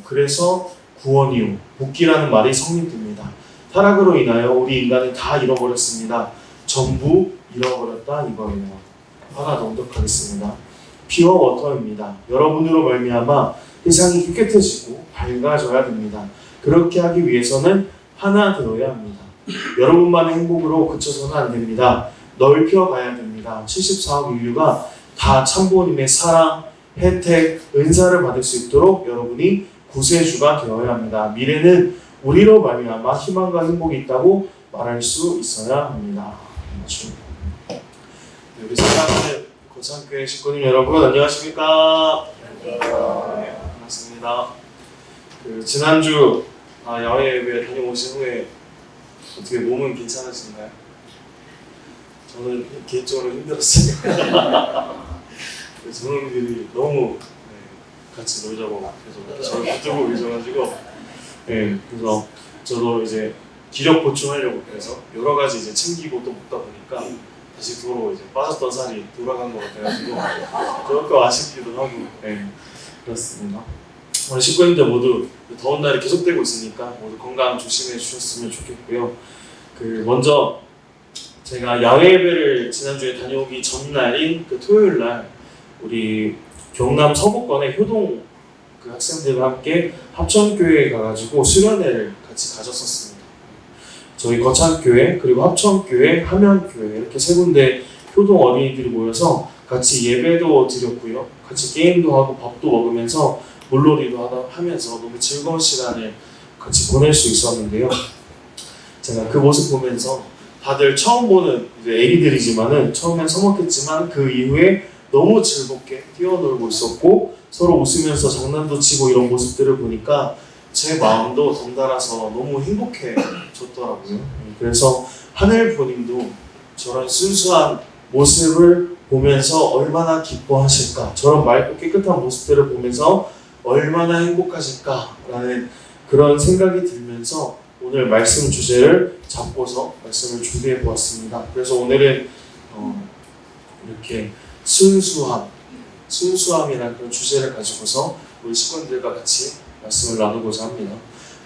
그래서 구원 이후 복귀라는 말이 성립됩니다. 타락으로 인하여 우리 인간은 다 잃어버렸습니다. 전부 잃어버렸다 이거예요. 하나 낭독하겠습니다. 피어 워터입니다. 여러분으로 말미암아 세상이 깨끗해지고 밝아져야 됩니다. 그렇게 하기 위해서는 하나 되어야 합니다. 여러분만의 행복으로 그쳐서는 안 됩니다. 넓혀가야 됩니다. 74억 인류가 다 참부모님의 사랑, 혜택, 은사를 받을 수 있도록 여러분이 구세주가 되어야 합니다. 미래는 우리로 말미암아 희망과 행복이 있다고 말할 수 있어야 합니다. 우리 사랑하는 거창교회 식구님 여러분 안녕하십니까? 네, 반갑습니다. 지난주 야외 예배 다녀오신 후에 어떻게 몸은 괜찮으신가요? 저는 개인적으로 힘들었어요. 저놈들이 너무 같이 놀자고 계속 저를 붙들고 계셔가지고 그래서 저도 이제 기력 보충하려고 그래서 여러 가지 이제 챙기고 또 먹다 보니까 다시 도로 이제 빠졌던 살이 돌아간 것 같아가지고 조금 아쉽기도 하고 그렇습니다. 우리 식구님들 모두 더운 날이 계속되고 있으니까 모두 건강 조심해 주셨으면 좋겠고요. 먼저 제가 야외 예배를 지난주에 다녀오기 전날인 토요일 날 우리 경남 서부권의 효동 학생들과 함께 합천교회에 가가지고 수련회를 같이 가졌었습니다. 저희 거창교회 그리고 합천교회, 함양교회 이렇게 세 군데 효동 어린이들이 모여서 같이 예배도 드렸고요. 같이 게임도 하고 밥도 먹으면서 물놀이도 하면서 너무 즐거운 시간을 같이 보낼 수 있었는데요. 제가 그 모습 보면서 다들 처음 보는 애기들이지만은 처음엔 서먹했지만 그 이후에 너무 즐겁게 뛰어놀고 있었고 서로 웃으면서 장난도 치고 이런 모습들을 보니까 제 마음도 덩달아서 너무 행복해졌더라고요. 그래서 하늘 부모님도 저런 순수한 모습을 보면서 얼마나 기뻐하실까, 저런 맑고 깨끗한 모습들을 보면서 얼마나 행복하실까라는 그런 생각이 들면서 오늘 말씀 주제를 잡고서 말씀을 준비해 보았습니다. 그래서 오늘은 이렇게 순수함이라는 그런 주제를 가지고서 우리 식구들과 같이 말씀을 나누고자 합니다.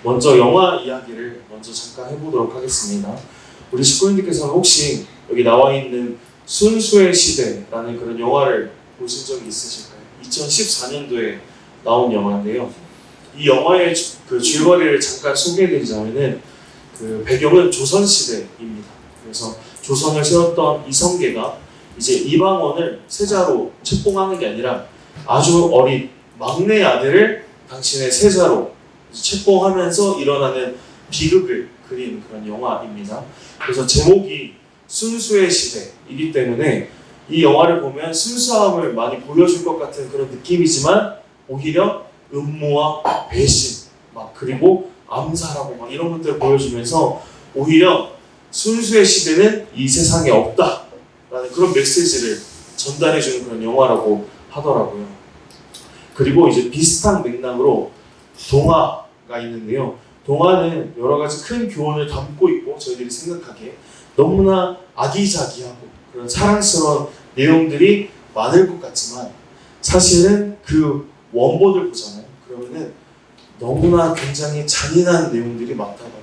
먼저 영화 이야기를 먼저 잠깐 해보도록 하겠습니다. 우리 식구님들께서는 혹시 여기 나와 있는 순수의 시대라는 그런 영화를 보신 적이 있으실까요? 2014년도에 나온 영화인데요. 이 영화의 줄거리를 잠깐 소개해드리자면은 배경은 조선시대입니다. 그래서 조선을 세웠던 이성계가 이제 이방원을 세자로 책봉하는 게 아니라 아주 어린 막내 아들을 당신의 세자로 책봉하면서 일어나는 비극을 그린 그런 영화입니다. 그래서 제목이 순수의 시대이기 때문에 이 영화를 보면 순수함을 많이 보여줄 것 같은 그런 느낌이지만 오히려 음모와 배신, 그리고 암살하고 이런 것들을 보여주면서 오히려 순수의 시대는 이 세상에 없다라는 그런 메시지를 전달해주는 그런 영화라고 하더라고요. 그리고 이제 비슷한 맥락으로 동화가 있는데요. 동화는 여러 가지 큰 교훈을 담고 있고 저희들이 생각하기에 너무나 아기자기하고 그런 사랑스러운 내용들이 많을 것 같지만 사실은 그 원본을 보잖아요. 그러면은 너무나 굉장히 잔인한 내용들이 많다고 합니다.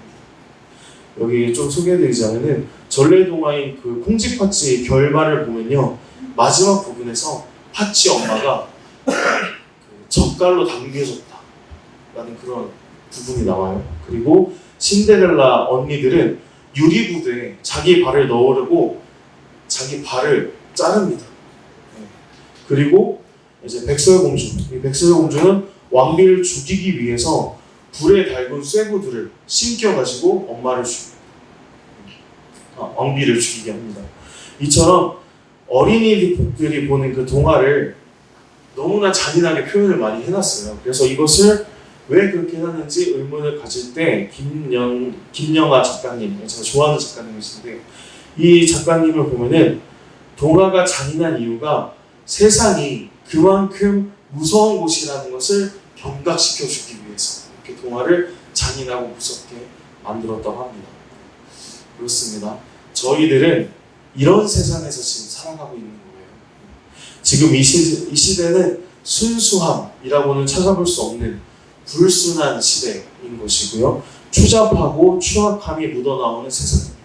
여기 좀 소개해드리자면은 전래동화인 콩쥐팥쥐 결말을 보면요. 마지막 부분에서 팥쥐 엄마가 젓갈로 당겨졌다라는 그런 부분이 나와요. 그리고 신데렐라 언니들은 유리구두에 자기 발을 넣으려고 자기 발을 자릅니다. 그리고 이제 백설공주, 이 백설공주는 왕비를 죽이기 위해서 불에 달군 쇠구두를 신겨가지고 왕비를 죽이게 합니다. 이처럼 어린이들이 보는 그 동화를 너무나 잔인하게 표현을 많이 해놨어요. 그래서 이것을 왜 그렇게 해놨는지 의문을 가질 때 김영하 작가님, 제가 좋아하는 작가님이신데 이 작가님을 보면은 동화가 잔인한 이유가 세상이 그만큼 무서운 곳이라는 것을 경각시켜주기 위해서 이렇게 동화를 잔인하고 무섭게 만들었다고 합니다. 그렇습니다. 저희들은 이런 세상에서 지금 살아가고 있는 거예요. 지금 이 시대는 순수함이라고는 찾아볼 수 없는 불순한 시대인 것이고요. 추잡하고 추악함이 묻어나오는 세상입니다.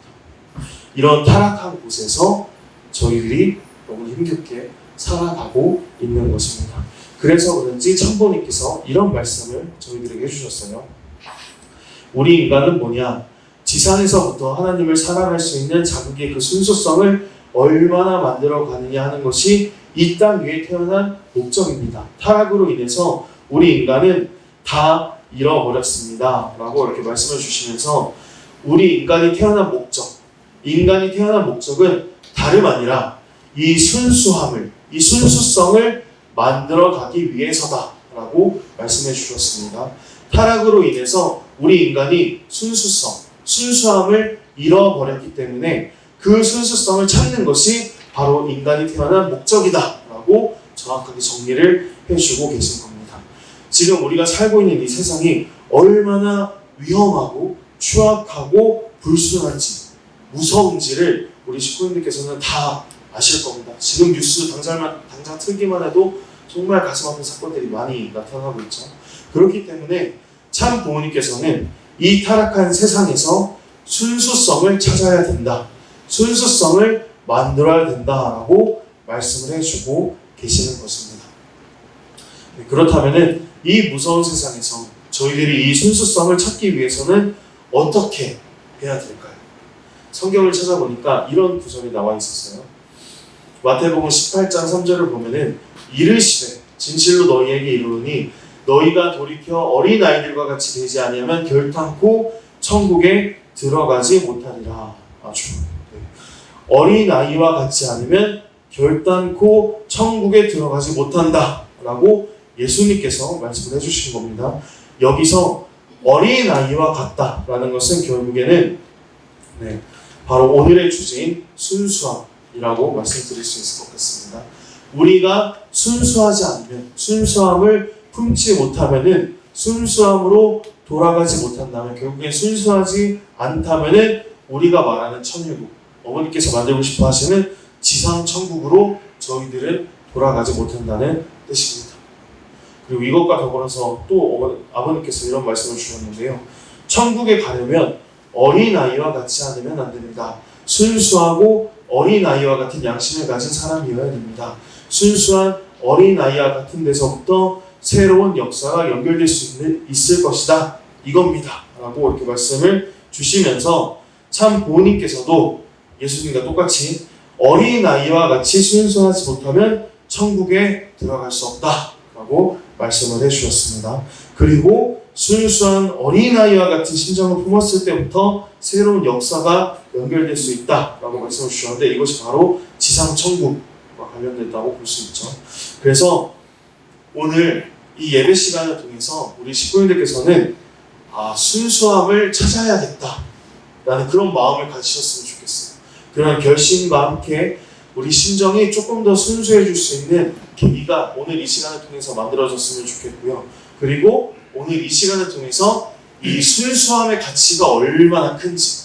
이런 타락한 곳에서 저희들이 너무 힘겹게 살아가고 있는 것입니다. 그래서 그런지 천보님께서 이런 말씀을 저희들에게 해주셨어요. 우리 인간은 뭐냐? 지상에서부터 하나님을 사랑할 수 있는 자국의 그 순수성을 얼마나 만들어 가느냐 하는 것이 이 땅 위에 태어난 목적입니다. 타락으로 인해서 우리 인간은 다 잃어버렸습니다. 라고 이렇게 말씀을 주시면서 우리 인간이 태어난 목적은 다름 아니라 이 순수함을, 이 순수성을 만들어 가기 위해서다 라고 말씀해 주셨습니다. 타락으로 인해서 우리 인간이 순수함을 잃어버렸기 때문에 그 순수성을 찾는 것이 바로 인간이 태어난 목적이다 라고 정확하게 정리를 해주고 계신 겁니다. 지금 우리가 살고 있는 이 세상이 얼마나 위험하고 추악하고 불순한지, 무서운지를 우리 식구님들께서는 다 아실 겁니다. 지금 뉴스 당장 틀기만 해도 정말 가슴 아픈 사건들이 많이 나타나고 있죠. 그렇기 때문에 참 부모님께서는 이 타락한 세상에서 순수성을 찾아야 된다, 순수성을 만들어야 된다라고 말씀을 해주고 계시는 것입니다. 그렇다면 이 무서운 세상에서 저희들이 이 순수성을 찾기 위해서는 어떻게 해야 될까요? 성경을 찾아보니까 이런 구절이 나와 있었어요. 마태복음 18장 3절을 보면은 이르시되 진실로 너희에게 이르노니 너희가 돌이켜 어린아이들과 같이 되지 아니하면 결탄코 천국에 들어가지 못하리라. 어린아이와 같지 않으면 결단코 천국에 들어가지 못한다 라고 예수님께서 말씀을 해주신 겁니다. 여기서 어린아이와 같다 라는 것은 결국에는 바로 오늘의 주제인 순수함이라고 말씀드릴 수 있을 것 같습니다. 우리가 순수하지 않으면, 순수함을 품지 못하면은, 순수함으로 돌아가지 못한다면, 결국엔 순수하지 않다면은 우리가 말하는 천일국, 어머니께서 만들고 싶어 하시는 지상 천국으로 저희들은 돌아가지 못한다는 뜻입니다. 그리고 이것과 더불어서 또 아버님께서 이런 말씀을 주셨는데요. 천국에 가려면 어린아이와 같지 않으면 안 됩니다. 순수하고 어린아이와 같은 양심을 가진 사람이어야 됩니다. 순수한 어린아이와 같은 데서부터 새로운 역사가 연결될 수 있을 것이다. 이겁니다. 라고 이렇게 말씀을 주시면서 참 부모님께서도 예수님과 똑같이 어린아이와 같이 순수하지 못하면 천국에 들어갈 수 없다. 라고 말씀을 해주셨습니다. 그리고 순수한 어린아이와 같은 심정을 품었을 때부터 새로운 역사가 연결될 수 있다라고 말씀을 주셨는데 이것이 바로 지상천국과 관련됐다고 볼 수 있죠. 그래서 오늘 이 예배 시간을 통해서 우리 식구님들께서는 순수함을 찾아야겠다라는 그런 마음을 가지셨으면 좋겠어요. 그런 결심과 함께 우리 심정이 조금 더 순수해질 수 있는 계기가 오늘 이 시간을 통해서 만들어졌으면 좋겠고요. 그리고 오늘 이 시간을 통해서 이 순수함의 가치가 얼마나 큰지,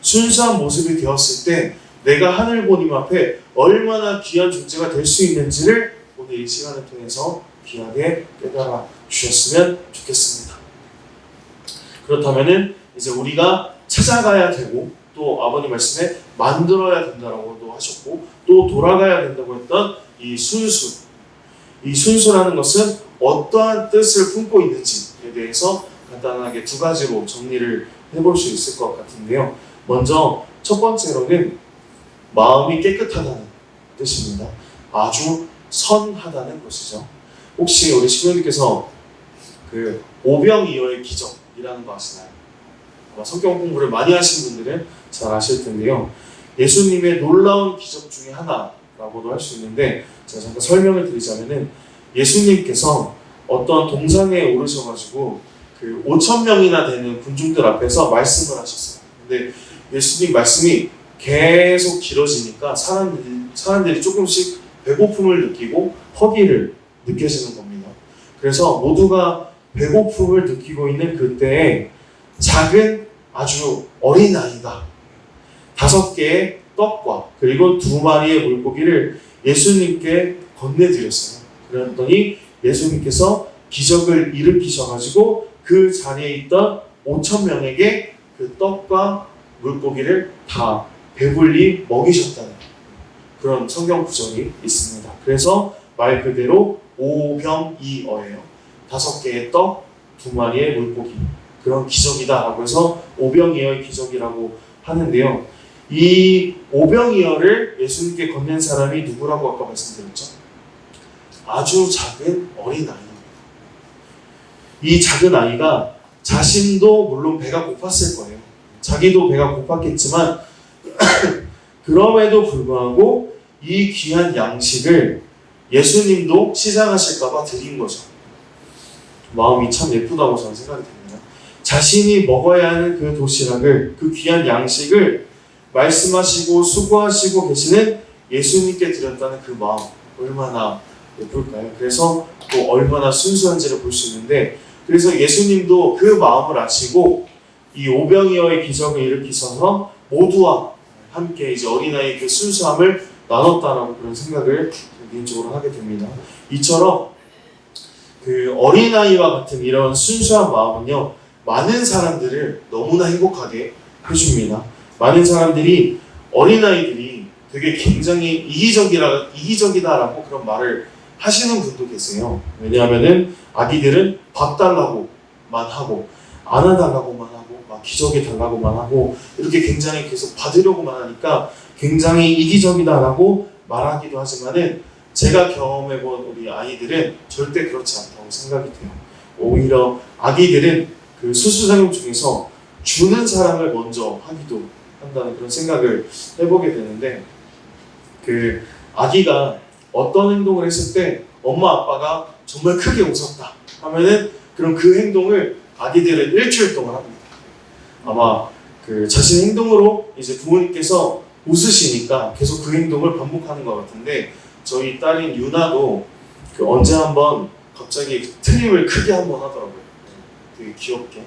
순수한 모습이 되었을 때 내가 하늘보님 앞에 얼마나 귀한 존재가 될 수 있는지를 오늘 이 시간을 통해서 귀하게 깨달아 주셨으면 좋겠습니다. 그렇다면은 이제 우리가 찾아가야 되고 또 아버님 말씀에 만들어야 된다라고도 하셨고 또 돌아가야 된다고 했던 이 순수, 이 순수라는 것은 어떠한 뜻을 품고 있는지에 대해서 간단하게 두 가지로 정리를 해볼 수 있을 것 같은데요. 먼저 첫 번째로는 마음이 깨끗하다는 뜻입니다. 아주 선하다는 것이죠. 혹시 우리 신부님께서 그 오병이어의 기적이라는 거 아시나요? 아마 성경 공부를 많이 하신 분들은 잘 아실 텐데요. 예수님의 놀라운 기적 중에 하나라고도 할 수 있는데 제가 잠깐 설명을 드리자면은 예수님께서 어떤 동상에 오르셔가지고 그 5,000명이나 되는 군중들 앞에서 말씀을 하셨어요. 근데 예수님 말씀이 계속 길어지니까 사람들이 조금씩 배고픔을 느끼고 허기를 느껴지는 겁니다. 그래서 모두가 배고픔을 느끼고 있는 그때에 작은 아주 어린 아이가 5개의 떡과 그리고 2마리의 물고기를 예수님께 건네드렸어요. 그랬더니 예수님께서 기적을 일으키셔가지고 그 자리에 있던 5천 명에게 그 떡과 물고기를 다 배불리 먹이셨다는 그런 성경 구절이 있습니다. 그래서 말 그대로 오병이어예요. 5개의 떡, 2마리의 물고기. 그런 기적이다라고 해서 오병이어의 기적이라고 하는데요. 이 오병이어를 예수님께 건넨 사람이 누구라고 아까 말씀드렸죠? 아주 작은 어린아이입니다. 이 작은 아이가 자신도 물론 배가 고팠을 거예요. 자기도 배가 고팠겠지만 그럼에도 불구하고 이 귀한 양식을 예수님도 시장하실까봐 드린 거죠. 마음이 참 예쁘다고 저는 생각이 됩니다. 자신이 먹어야 하는 그 도시락을, 그 귀한 양식을 말씀하시고 수고하시고 계시는 예수님께 드렸다는 그 마음 얼마나 예쁠까요? 그래서 또 얼마나 순수한지를 볼 수 있는데, 그래서 예수님도 그 마음을 아시고 이 오병이어의 기적을 일으키셔서 모두와 함께 이제 어린아이의 그 순수함을 나눴다라고 그런 생각을 개인적으로 하게 됩니다. 이처럼 그 어린아이와 같은 이런 순수한 마음은요, 많은 사람들을 너무나 행복하게 해줍니다. 많은 사람들이 어린아이들이 되게 굉장히 이기적이다라고 그런 말을 하시는 분도 계세요. 왜냐하면은 아기들은 밥 달라고만 하고 안아달라고만 하고 막 기저귀 달라고만 하고 이렇게 굉장히 계속 받으려고만 하니까 굉장히 이기적이다라고 말하기도 하지만은 제가 경험해본 우리 아이들은 절대 그렇지 않다고 생각이 돼요. 오히려 아기들은 그 수수작용 중에서 주는 사람을 먼저 하기도 한다는 그런 생각을 해보게 되는데, 그 아기가 어떤 행동을 했을 때 엄마 아빠가 정말 크게 웃었다 하면은 그럼 그 행동을 아기들은 일주일 동안 합니다. 아마 그 자신 행동으로 이제 부모님께서 웃으시니까 계속 그 행동을 반복하는 것 같은데, 저희 딸인 유나도 그 언제 한번 갑자기 트림을 크게 한번 하더라고요. 되게 귀엽게.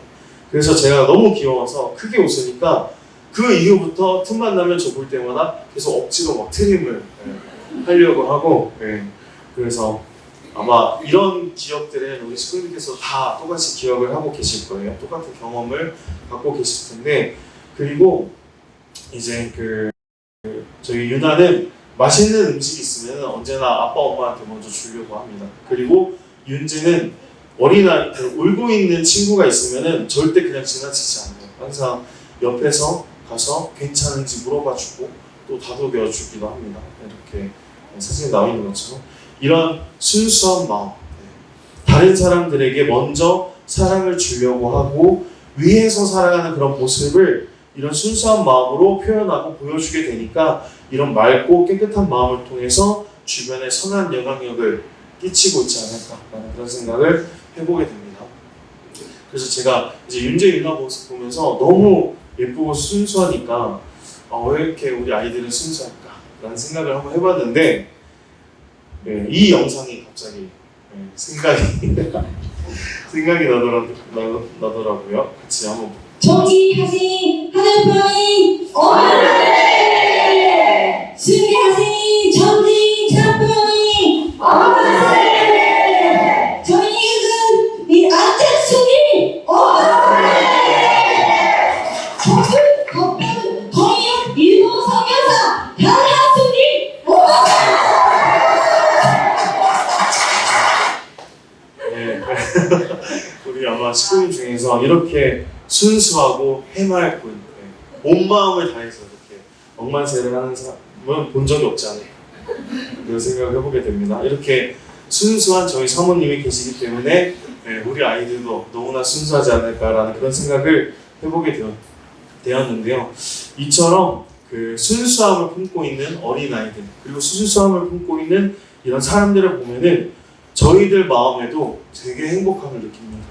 그래서 제가 너무 귀여워서 크게 웃으니까 그 이후부터 틈만 나면 저 볼 때마다 계속 억지로 막 트림을 하려고 하고, 그래서 아마 이런 기억들은 우리 식구님께서 다 똑같이 기억을 하고 계실 거예요. 똑같은 경험을 갖고 계실 텐데, 그리고 이제 저희 유나는 맛있는 음식이 있으면 언제나 아빠 엄마한테 먼저 주려고 합니다. 그리고 윤지는 어린아이, 울고 있는 친구가 있으면은 절대 그냥 지나치지 않아요. 항상 옆에서 가서 괜찮은지 물어봐주고 또 다독여주기도 합니다. 이렇게 사진에 나와 있는 것처럼 이런 순수한 마음, 다른 사람들에게 먼저 사랑을 주려고 하고 위에서 살아가는 그런 모습을 이런 순수한 마음으로 표현하고 보여주게 되니까 이런 맑고 깨끗한 마음을 통해서 주변에 선한 영향력을 끼치고 있지 않을까라는 그런 생각을 해보게 됩니다. 그래서 제가 이제 윤재 유나 모습 보면서 너무 예쁘고 순수하니까 왜 이렇게 우리 아이들은 순수할까라는 생각을 한번 해봤는데, 이 영상이 갑자기 생각이 나더라고요. 같이 한번 정지하신 하늘병인 어머니, 승리하신 전지 참병인 어머니, 저희 이은 이 안전수님 어머니, 법은 거의역 일본 성교사 강하수님 어머니. 우리 아마 식구님 중에서 이렇게 순수하고 해맑고 온 마음을 다해서 이렇게 억만세를 하는 사람은 본 적이 없지 않을까 그런 생각을 해보게 됩니다. 이렇게 순수한 저희 사모님이 계시기 때문에 우리 아이들도 너무나 순수하지 않을까라는 그런 생각을 해보게 되었는데요. 이처럼 그 순수함을 품고 있는 어린아이들, 그리고 순수함을 품고 있는 이런 사람들을 보면은 저희들 마음에도 되게 행복함을 느낍니다.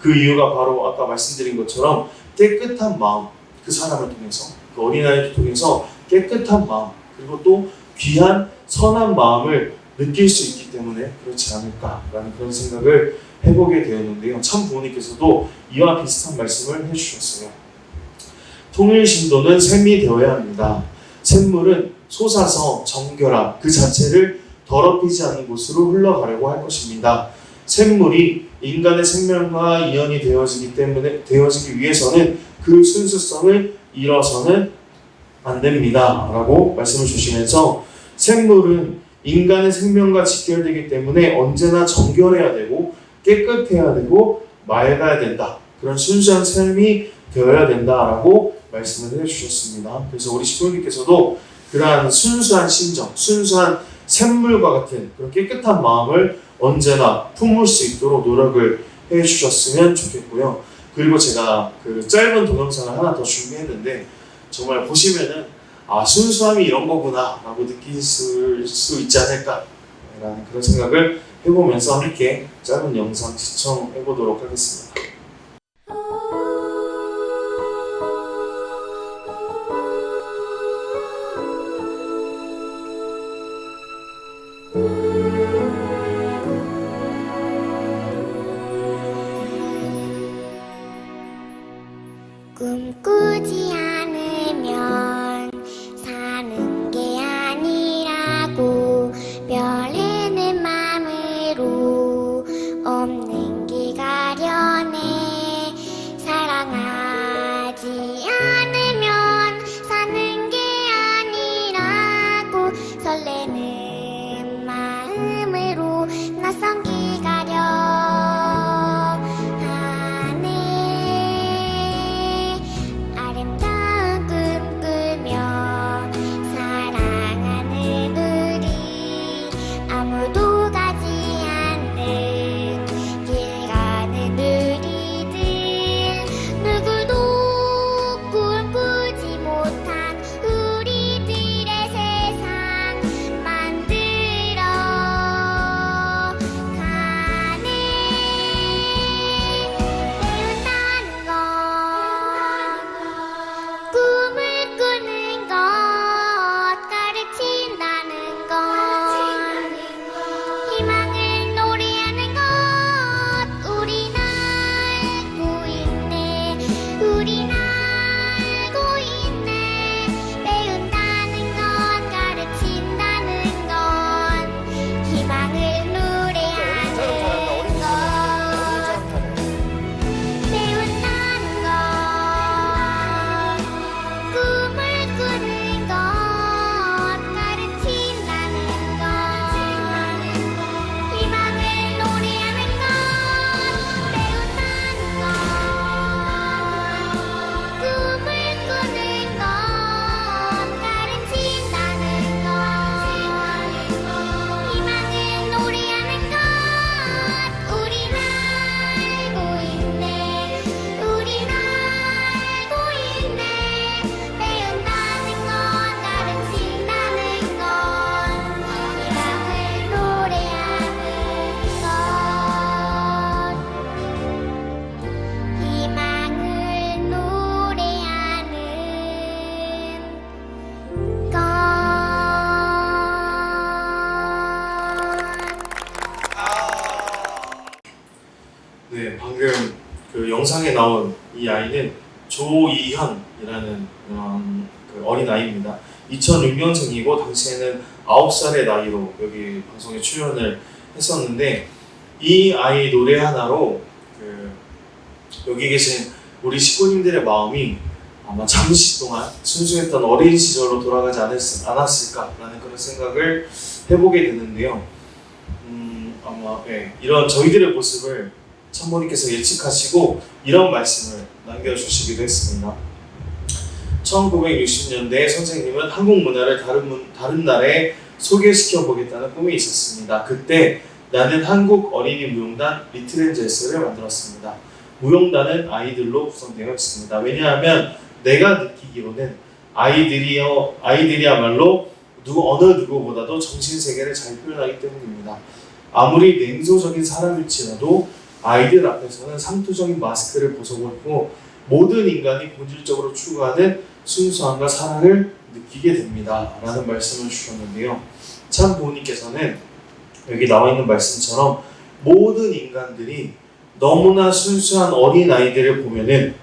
그 이유가 바로 아까 말씀드린 것처럼 깨끗한 마음, 그 사람을 통해서, 그 어린아이를 통해서 깨끗한 마음, 그리고 또 귀한 선한 마음을 느낄 수 있기 때문에 그렇지 않을까라는 그런 생각을 해보게 되었는데요. 참 부모님께서도 이와 비슷한 말씀을 해주셨어요. 통일신도는 샘이 되어야 합니다. 샘물은 솟아서 정결함 그 자체를 더럽히지 않는 곳으로 흘러가려고 할 것입니다. 샘물이 인간의 생명과 이연이 되어지기 위해서는 그 순수성을 잃어서는 안 됩니다. 라고 말씀을 주시면서 샘물은 인간의 생명과 직결되기 때문에 언제나 정결해야 되고 깨끗해야 되고 맑아야 된다. 그런 순수한 삶이 되어야 된다라고 말씀을 해주셨습니다. 그래서 우리 식구님께서도 그러한 순수한 심정, 순수한 샘물과 같은 그런 깨끗한 마음을 언제나 품을 수 있도록 노력을 해주셨으면 좋겠고요. 그리고 제가 그 짧은 동영상을 하나 더 준비했는데 정말 보시면은 순수함이 이런 거구나 라고 느끼실 수 있지 않을까 라는 그런 생각을 해보면서 함께 짧은 영상 시청해 보도록 하겠습니다. 꿈꾸지 않으면 사는 게 아니라고 별에는 맘으로 없는 게 가련해 사랑하지 않으면 사는 게 아니라고 설레는 마음으로 낯선 길 가려 네, 방금 그 영상에 나온 이 아이는 조이현이라는 그 어린 아이입니다. 2006년생이고 당시에는 9살의 나이로 여기 방송에 출연을 했었는데 이 아이 노래 하나로 여기 계신 우리 식구님들의 마음이 아마 잠시 동안 순수했던 어린 시절로 돌아가지 않았을까라는 그런 생각을 해보게 되는데요. 아마 이런 저희들의 모습을 참모님께서 예측하시고 이런 말씀을 남겨주시기도 했습니다. 1960년대 선생님은 한국 문화를 다른 나라에 소개시켜 보겠다는 꿈이 있었습니다. 그때 나는 한국 어린이 무용단 리틀엔젤스를 만들었습니다. 무용단은 아이들로 구성되어 있습니다. 왜냐하면 내가 느끼기로는 아이들이야말로 어느 누구보다도 정신세계를 잘 표현하기 때문입니다. 아무리 냉소적인 사람일지라도 아이들 앞에서는 상투적인 마스크를 벗어버리고 모든 인간이 본질적으로 추구하는 순수함과 사랑을 느끼게 됩니다. 라는 말씀을 주셨는데요. 참 부모님께서는 여기 나와 있는 말씀처럼 모든 인간들이 너무나 순수한 어린 아이들을 보면은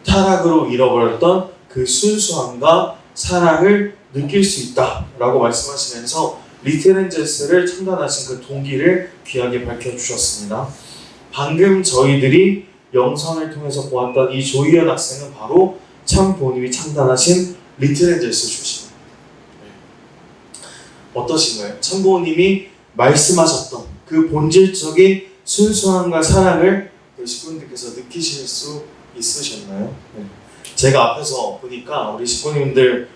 타락으로 잃어버렸던 그 순수함과 사랑을 느낄 수 있다 라고 말씀하시면서 리트렌젤스를 창단하신 그 동기를 귀하게 밝혀주셨습니다. 방금 저희들이 영상을 통해서 보았던 이 조희연 학생은 바로 참 부모님이 창단하신 리트렌젤스 출신입니다. 어떠신가요? 참 부모님이 말씀하셨던 그 본질적인 순수함과 사랑을 우리 식구님들께서 느끼실 수 있으셨나요? 네. 제가 앞에서 보니까 우리 식구님들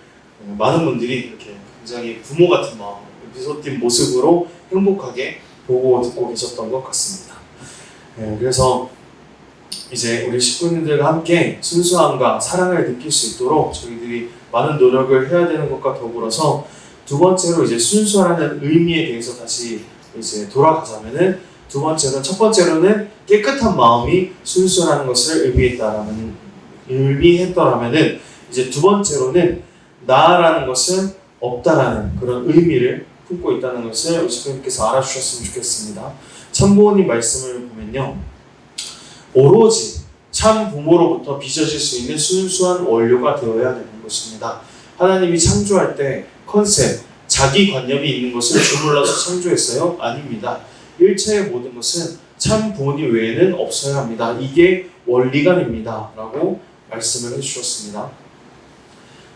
많은 분들이 이렇게 굉장히 부모 같은 마음, 미소 띤 모습으로 행복하게 보고 듣고 계셨던 것 같습니다. 네, 그래서 이제 우리 식구님들과 함께 순수함과 사랑을 느낄 수 있도록 저희들이 많은 노력을 해야 되는 것과 더불어서 두 번째로 이제 순수하라는 의미에 대해서 다시 이제 돌아가자면은 두 번째는 첫 번째로는 깨끗한 마음이 순수라는 것을 의미했더라면은 이제 두 번째로는 나라는 것은 없다라는 그런 의미를 품고 있다는 것을 우리 식구님께서 알아주셨으면 좋겠습니다. 참 부모님 말씀을 보면요, 오로지 참 부모로부터 빚어질 수 있는 순수한 원료가 되어야 되는 것입니다. 하나님이 창조할 때 컨셉, 자기 관념이 있는 것을 주물러서 창조했어요? 아닙니다. 일체의 모든 것은 참 부모님 외에는 없어야 합니다. 이게 원리관입니다. 라고 말씀을 해주셨습니다.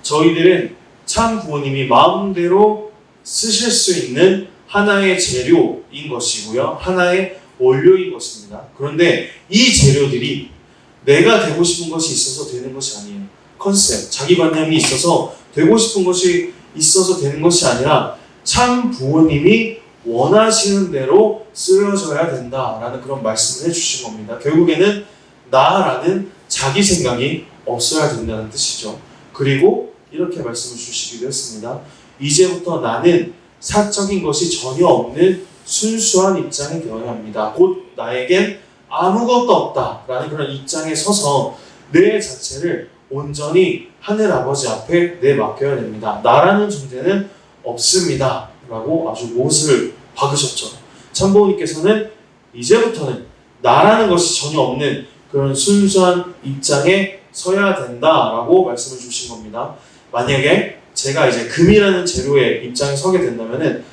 저희들은 참 부모님이 마음대로 쓰실 수 있는 하나의 재료인 것이고요. 하나의 원료인 것입니다. 그런데 이 재료들이 내가 되고 싶은 것이 있어서 되는 것이 아니에요. 컨셉, 자기관념이 있어서 되고 싶은 것이 있어서 되는 것이 아니라 참 부모님이 원하시는 대로 쓰여져야 된다라는 그런 말씀을 해주신 겁니다. 결국에는 나라는 자기 생각이 없어야 된다는 뜻이죠. 그리고 이렇게 말씀을 주시기도 했습니다. 이제부터 나는 사적인 것이 전혀 없는 순수한 입장이 되어야 합니다. 곧 나에겐 아무것도 없다라는 그런 입장에 서서 내 자체를 온전히 하늘 아버지 앞에 내맡겨야 됩니다. 나라는 존재는 없습니다. 라고 아주 못을 박으셨죠. 참부모님께서는 이제부터는 나라는 것이 전혀 없는 그런 순수한 입장에 서야 된다라고 말씀을 주신 겁니다. 만약에 제가 이제 금이라는 재료의 입장에 서게 된다면은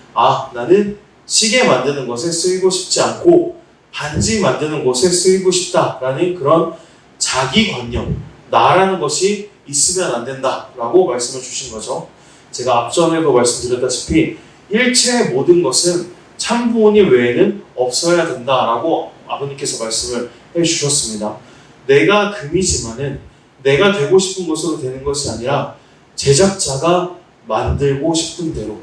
나는 시계 만드는 것에 쓰이고 싶지 않고 반지 만드는 곳에 쓰이고 싶다라는 그런 자기관념, 나라는 것이 있으면 안 된다라고 말씀을 주신 거죠. 제가 앞전에도 말씀드렸다시피 일체의 모든 것은 참 부모님 외에는 없어야 된다라고 아버님께서 말씀을 해주셨습니다. 내가 금이지만은 내가 되고 싶은 것으로 되는 것이 아니라 제작자가 만들고 싶은 대로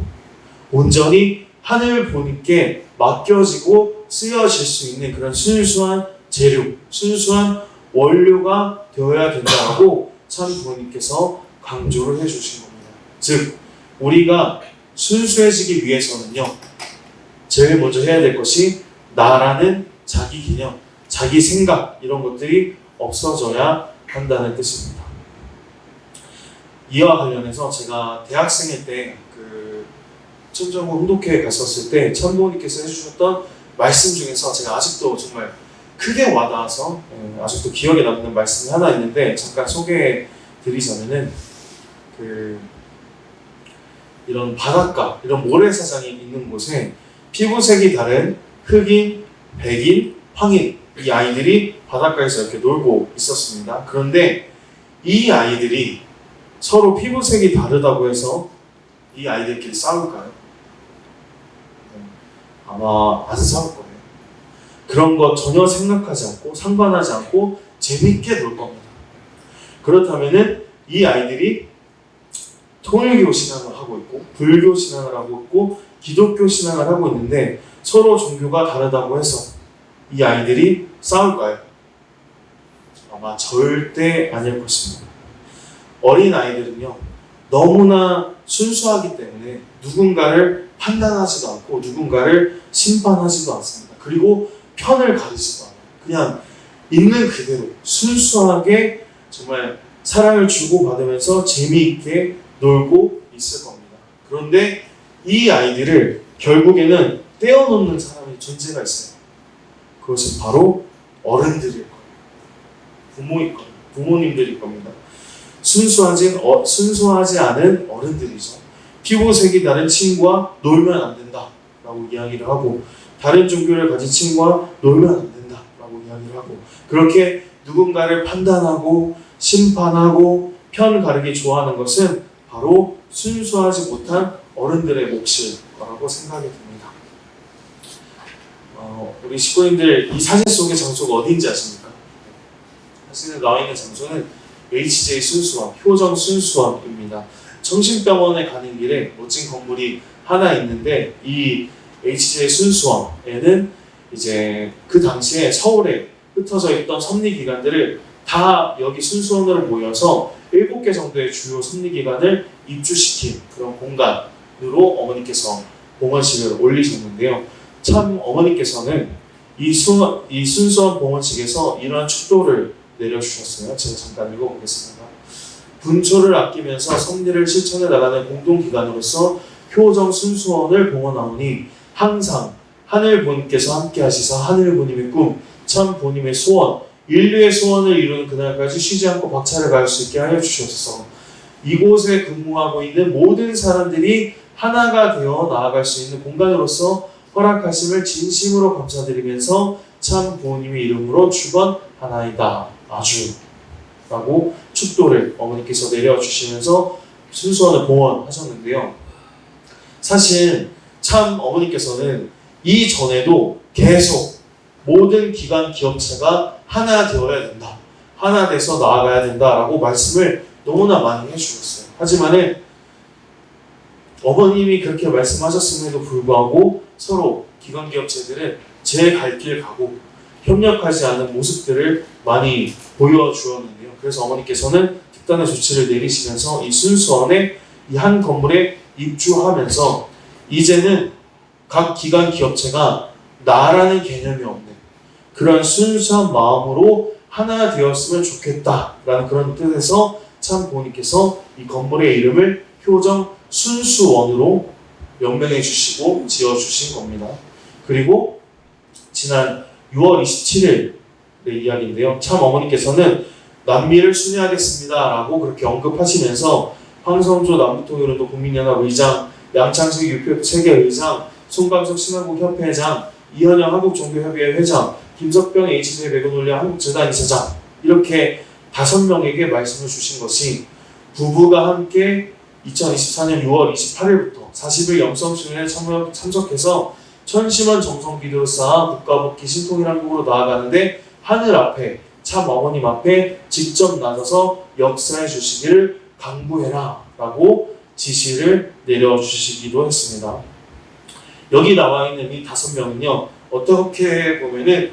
온전히 하늘 보님께 맡겨지고 쓰여질 수 있는 그런 순수한 재료, 순수한 원료가 되어야 된다고 참 부모님께서 강조를 해주신 겁니다. 즉 우리가 순수해지기 위해서는요, 제일 먼저 해야 될 것이 나라는 자기 개념, 자기 생각 이런 것들이 없어져야 한다는 뜻입니다. 이와 관련해서 제가 대학생일 때 천정구 홍독회에 갔었을 때 참부모님께서 해주셨던 말씀 중에서 제가 아직도 정말 크게 와닿아서 아직도 기억에 남는 말씀이 하나 있는데 잠깐 소개해 드리자면은 이런 바닷가, 이런 모래사장이 있는 곳에 피부색이 다른 흑인, 백인, 황인 이 아이들이 바닷가에서 이렇게 놀고 있었습니다. 그런데 이 아이들이 서로 피부색이 다르다고 해서 이 아이들끼리 싸울까요? 아마 안 싸울 거예요. 그런 거 전혀 생각하지 않고 상관하지 않고 재밌게 놀 겁니다. 그렇다면은 이 아이들이 통일교 신앙을 하고 있고 불교 신앙을 하고 있고 기독교 신앙을 하고 있는데 서로 종교가 다르다고 해서 이 아이들이 싸울까요? 아마 절대 아닐 것입니다. 어린 아이들은요 너무나 순수하기 때문에 누군가를 판단하지도 않고 누군가를 심판하지도 않습니다. 그리고 편을 가리지도 않아요. 그냥 있는 그대로 순수하게 정말 사랑을 주고받으면서 재미있게 놀고 있을 겁니다. 그런데 이 아이들을 결국에는 떼어놓는 사람의 존재가 있어요. 그것은 바로 어른들일 거예요. 부모일 겁니다. 부모님들일 겁니다. 순수하지 않은 어른들이죠. 피부색이 다른 친구와 놀면 안 된다 라고 이야기를 하고, 다른 종교를 가진 친구와 놀면 안 된다 라고 이야기를 하고, 그렇게 누군가를 판단하고 심판하고 편 가르기 좋아하는 것은 바로 순수하지 못한 어른들의 몫일 거라고 생각이 듭니다. 우리 식구님들, 이 사진 속의 장소가 어디인지 아십니까? 사진에 나와 있는 장소는 HJ 순수원, 효정 순수원입니다. 정신병원에 가는 길에 멋진 건물이 하나 있는데, 이 HJ 순수원에는 이제 그 당시에 서울에 흩어져 있던 섭리기관들을 다 여기 순수원으로 모여서 7개 정도의 주요 섭리기관을 입주시킨 그런 공간으로 어머니께서 봉헌식을 올리셨는데요. 참 어머니께서는 이 순수원 봉헌식에서 이러한 축도를 내려주셨어요. 제가 잠깐 읽어보겠습니다. 분초를 아끼면서 섭리를 실천해 나가는 공동기관으로서 효정 순수원을 봉헌하오니 항상 하늘 보님께서 함께 하시사 하늘 보님의 꿈, 참 보님의 소원, 인류의 소원을 이루는 그날까지 쉬지 않고 박차를 가할 수 있게 하여 주시옵소서. 이곳에 근무하고 있는 모든 사람들이 하나가 되어 나아갈 수 있는 공간으로서 허락하심을 진심으로 감사드리면서 참 부모님의 이름으로 축원하나이다. 아주 라고 축도를 어머니께서 내려주시면서 순수원을 봉헌하셨는데요. 사실 참 어머니께서는 이전에도 계속 모든 기관 기업체가 하나 되어야 된다, 하나 돼서 나아가야 된다라고 말씀을 너무나 많이 해주셨어요. 하지만은 어머님이 그렇게 말씀하셨음에도 불구하고 서로 기관 기업체들은 제 갈 길 가고 협력하지 않은 모습들을 많이 보여주었는데요. 그래서 어머니께서는 특단의 조치를 내리시면서 이 순수원에 이 한 건물에 입주하면서 이제는 각 기관 기업체가 나라는 개념이 없는 그런 순수한 마음으로 하나 되었으면 좋겠다라는 그런 뜻에서 참 부모님께서 이 건물의 이름을 효정 순수원으로 명명해 주시고 지어 주신 겁니다. 그리고 지난 6월 27일의 이야기인데요. 참 어머니께서는 남미를 순회하겠습니다라고 그렇게 언급하시면서 황성조 남부통일운동 국민연합 의장, 양창식 유표 세계 의장, 송감석 신한국협회 회장, 이현영 한국종교협의회 회장, 김석병 HJ 백운올리아 한국재단 이사장, 이렇게 5명에게 말씀을 주신 것이 부부가 함께 2024년 6월 28일부터 40일 영성순회에 참석해서 천심한 정성 기도를 쌓아 국가복귀 신통일한국으로 나아가는데 하늘 앞에 참 어머님 앞에 직접 나서서 역사해 주시기를 강구해라 라고 지시를 내려주시기도 했습니다. 여기 나와 있는 이 5명은요, 어떻게 보면은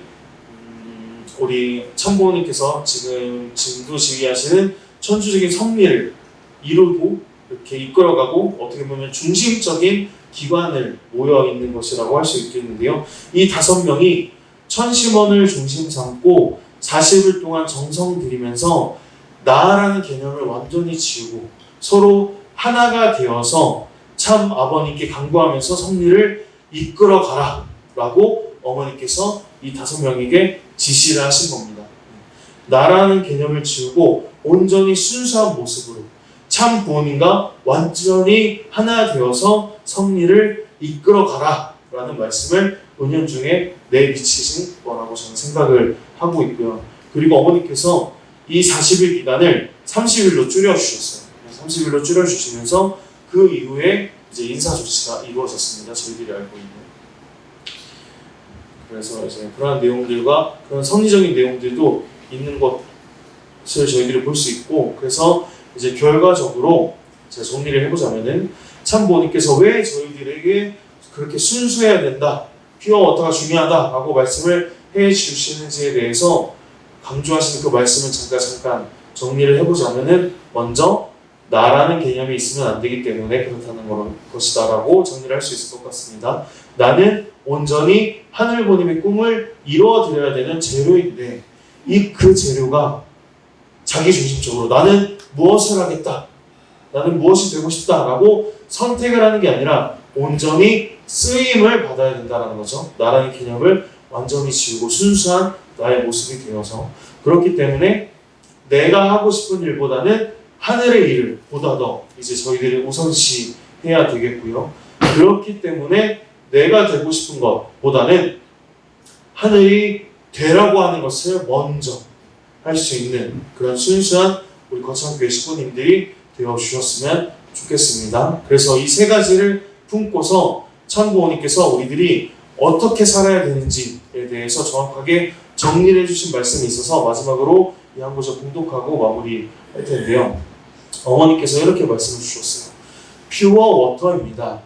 우리 참부모님께서 지금 진두지휘하시는 천주적인 섭리를 이루고 이렇게 이끌어가고 어떻게 보면 중심적인 기관을 모여 있는 것이라고 할 수 있겠는데요. 이 5명이 천심원을 중심 삼고 40일 동안 정성 들이면서 나라는 개념을 완전히 지우고 서로 하나가 되어서 참 아버님께 간구하면서 섭리를 이끌어가라 라고 어머니께서 이 5명에게 지시를 하신 겁니다. 나라는 개념을 지우고 온전히 순수한 모습으로 참 부모님과 완전히 하나 되어서 섭리를 이끌어가라 라는 말씀을 은연중에 내비치신 거라고 저는 생각을 하고 있고요. 그리고 어머니께서 이 40일 기간을 30일로 줄여주셨어요. 30일로 줄여주시면서 그 이후에 이제 인사 조치가 이루어졌습니다. 저희들이 알고 있는. 그래서 이제 그러한 내용들과 그런 섭리적인 내용들도 있는 것을 저희들이 볼 수 있고, 그래서 이제 결과적으로 제가 정리를 해보자면은 참 부모님께서 왜 저희들에게 그렇게 순수해야 된다, 퓨어 워터가 중요하다라고 말씀을 해주시는지에 대해서 강조하시는 그 말씀을 잠깐 정리를 해보자면은 먼저 나라는 개념이 있으면 안 되기 때문에 그렇다는 것이다라고 정리를 할 수 있을 것 같습니다. 나는 온전히 하늘보님의 꿈을 이루어드려야 되는 재료인데 그 재료가 자기중심적으로 나는 무엇을 하겠다, 나는 무엇이 되고 싶다라고 선택을 하는 게 아니라 온전히 쓰임을 받아야 된다는 거죠. 나라는 개념을 완전히 지우고 순수한 나의 모습이 되어서, 그렇기 때문에 내가 하고 싶은 일보다는 하늘의 일을 보다 더 이제 저희들이 우선시 해야 되겠고요. 그렇기 때문에 내가 되고 싶은 것보다는 하늘이 되라고 하는 것을 먼저 할 수 있는 그런 순수한 우리 거창교회 식구님들이 되어주셨으면 좋겠습니다. 그래서 이 세 가지를 품고서 참부모님께서 우리들이 어떻게 살아야 되는지에 대해서 정확하게 정리를 해주신 말씀이 있어서 마지막으로 이 한 구절 봉독하고 마무리할 텐데요. 어머니께서 이렇게 말씀을 주셨어요. 퓨어 워터입니다.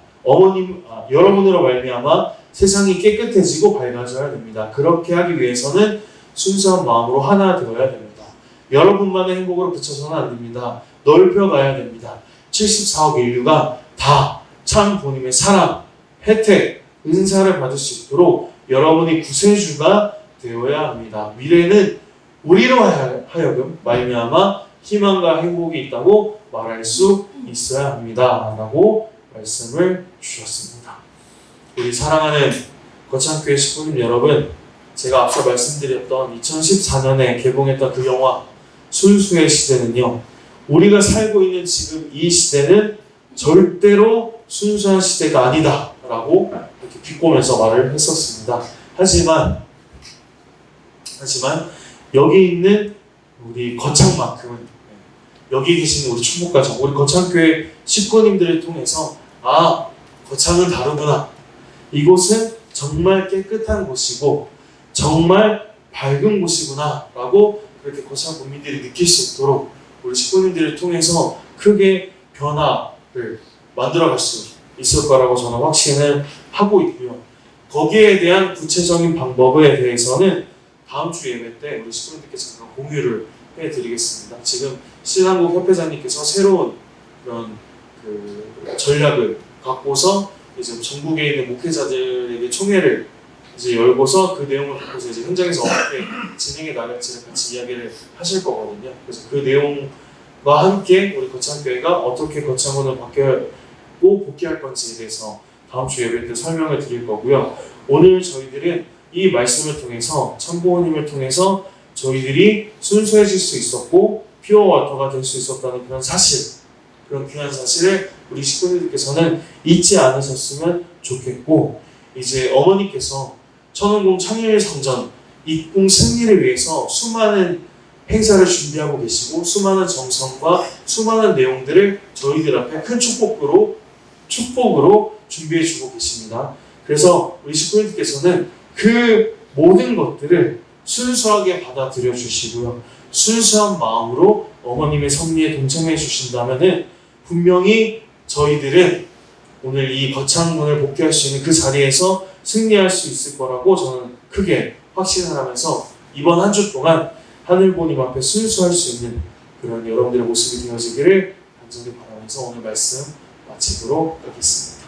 여러분으로 말미암아 세상이 깨끗해지고 밝아져야 됩니다. 그렇게 하기 위해서는 순수한 마음으로 하나 되어야 됩니다. 여러분만의 행복으로 그쳐서는 안 됩니다. 넓혀가야 됩니다. 74억 인류가 다 참 부모님의 사랑, 혜택, 은사를 받을 수 있도록 여러분이 구세주가 되어야 합니다. 미래는 우리로 하여금 말미암아 희망과 행복이 있다고 말할 수 있어야 합니다. 라고 말씀을 주셨습니다. 우리 사랑하는 거창교회 식구님 여러분, 제가 앞서 말씀드렸던 2014년에 개봉했던 그 영화 순수의 시대는요, 우리가 살고 있는 지금 이 시대는 절대로 순수한 시대가 아니다 라고 이렇게 비꼬면서 말을 했었습니다. 하지만 여기 있는 우리 거창만큼은, 여기 계신 우리 충북가정, 우리 거창교회 식구님들을 통해서 거창은 다르구나, 이곳은 정말 깨끗한 곳이고 정말 밝은 곳이구나 라고 그렇게 거창 국민들이 느낄 수 있도록 우리 식구님들을 통해서 크게 변화를 만들어갈 수 있을 거라고 저는 확신을 하고 있고요. 거기에 대한 구체적인 방법에 대해서는 다음 주 예배 때 우리 식구님들께 잠깐 공유를 해드리겠습니다. 지금 신한국 협회장님께서 새로운 그런 전략을 갖고서 이제 전국에 있는 목회자들에게 총회를 이제 열고서 그 내용을 갖고서 이제 현장에서 어떻게 진행해 나갈지를 같이 이야기를 하실 거거든요. 그래서 그 내용과 함께 우리 거창교회가 어떻게 거창원을 바뀌고 복귀할 건지에 대해서 다음 주 예배 때 설명을 드릴 거고요. 오늘 저희들은 이 말씀을 통해서 참부모님을 통해서 저희들이 순수해질 수 있었고 퓨어 워터가 될 수 있었다는 그런 사실, 그런 귀한 사실을 우리 식구들께서는 잊지 않으셨으면 좋겠고, 이제 어머니께서 천운궁 창일성전 입궁 승리를 위해서 수많은 행사를 준비하고 계시고 수많은 정성과 수많은 내용들을 저희들 앞에 큰 축복으로 준비해 주고 계십니다. 그래서 우리 식구님께서는 그 모든 것들을 순수하게 받아들여 주시고요. 순수한 마음으로 어머님의 섭리에 동참해 주신다면은 분명히 저희들은 오늘 이 거창문을 복귀할 수 있는 그 자리에서 승리할 수 있을 거라고 저는 크게 확신을 하면서 이번 한 주 동안 하늘보님 앞에 순수할 수 있는 그런 여러분들의 모습이 되어지기를 간절히 바라면서 오늘 말씀 마치도록 하겠습니다.